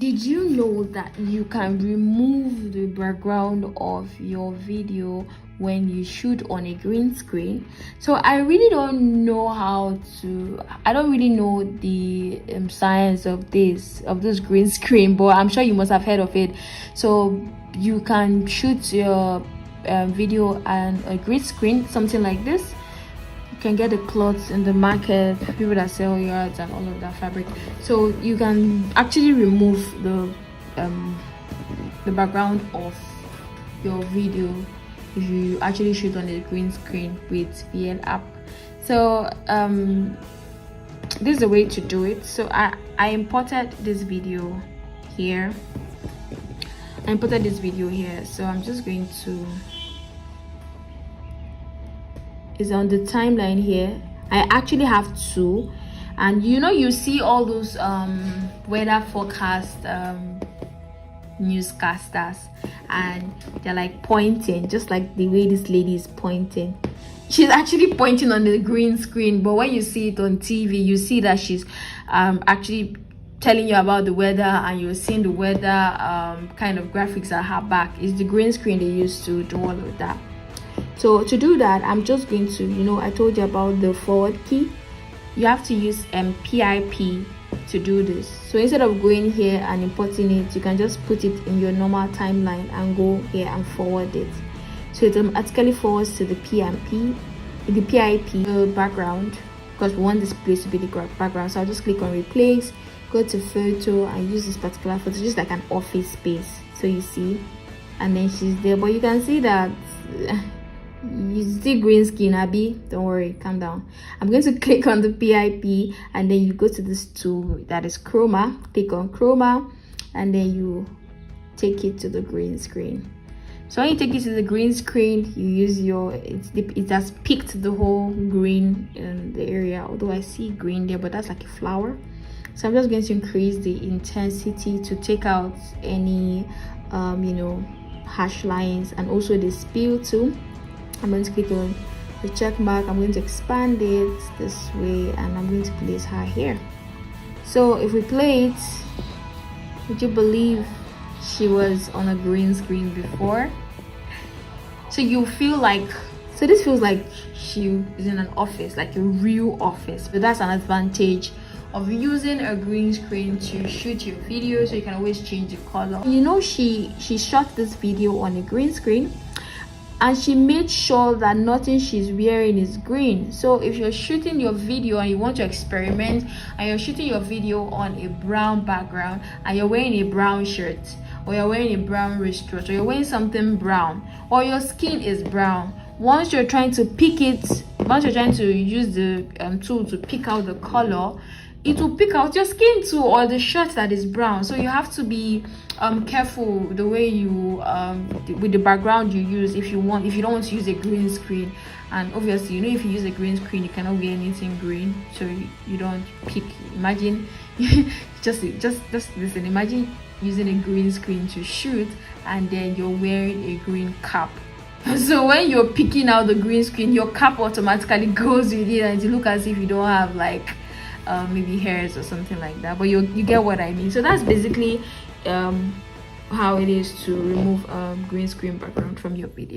Did you know that you can remove the background of your video when you shoot on a green screen? So I really don't know I don't really know the science of this green screen, but I'm sure you must have heard of it. So you can shoot your video on a green screen, something like this. Can get the clothes in the market, people that sell yards and all of that fabric. So you can actually remove the background of your video if you actually shoot on a green screen with VN app. So this is the way to do it. So I imported this video here. So I'm just going to, is on the timeline here. I actually have two, and you see all those weather forecast newscasters, and they're like pointing, just like the way this lady is pointing. She's actually pointing on the green screen, but when you see it on TV, you see that she's actually telling you about the weather, and you're seeing the weather kind of graphics at her back. It's the green screen they use to do all of that. So to do that, I'm just going to, I told you about the forward key. You have to use PIP to do this. So instead of going here and importing it, you can just put it in your normal timeline and go here and forward it. So it automatically forwards to the PIP, the background, because we want this place to be the background. So I'll just click on replace, go to photo, and use this particular photo, just like an office space. So you see, and then she's there, but you can see that you see green screen, Abby. Don't worry, calm down. I'm going to click on the PIP, and then you go to this tool that is chroma. Click on chroma, and then you take it to the green screen. So when you take it to the green screen, you use it has picked the whole green in the area, although I see green there, but that's like a flower. So I'm just going to increase the intensity to take out any harsh lines, and also the spill too. I'm going to click on the check mark. I'm going to expand it this way, and I'm going to place her here. So if we play it, would you believe she was on a green screen before? So you feel like, so this feels like she is in an office, like a real office. But that's an advantage of using a green screen to shoot your video, so you can always change the color. She shot this video on a green screen, and she made sure that nothing she's wearing is green. So if you're shooting your video and you want to experiment, and you're shooting your video on a brown background, and you're wearing a brown shirt, or you're wearing a brown wristwatch, or you're wearing something brown, or your skin is brown, once you're trying to use the tool to pick out the color, it will pick out your skin too, or the shirt that is brown. So you have to be careful the way you with the background you use if you don't want to use a green screen. And obviously, if you use a green screen, you cannot wear anything green, so you don't pick. Imagine just listen, imagine using a green screen to shoot, and then you're wearing a green cap. So when you're picking out the green screen, your cap automatically goes with it, and you look as if you don't have like maybe hairs or something like that. But you get what I mean. So that's basically how it is to remove green screen background from your video.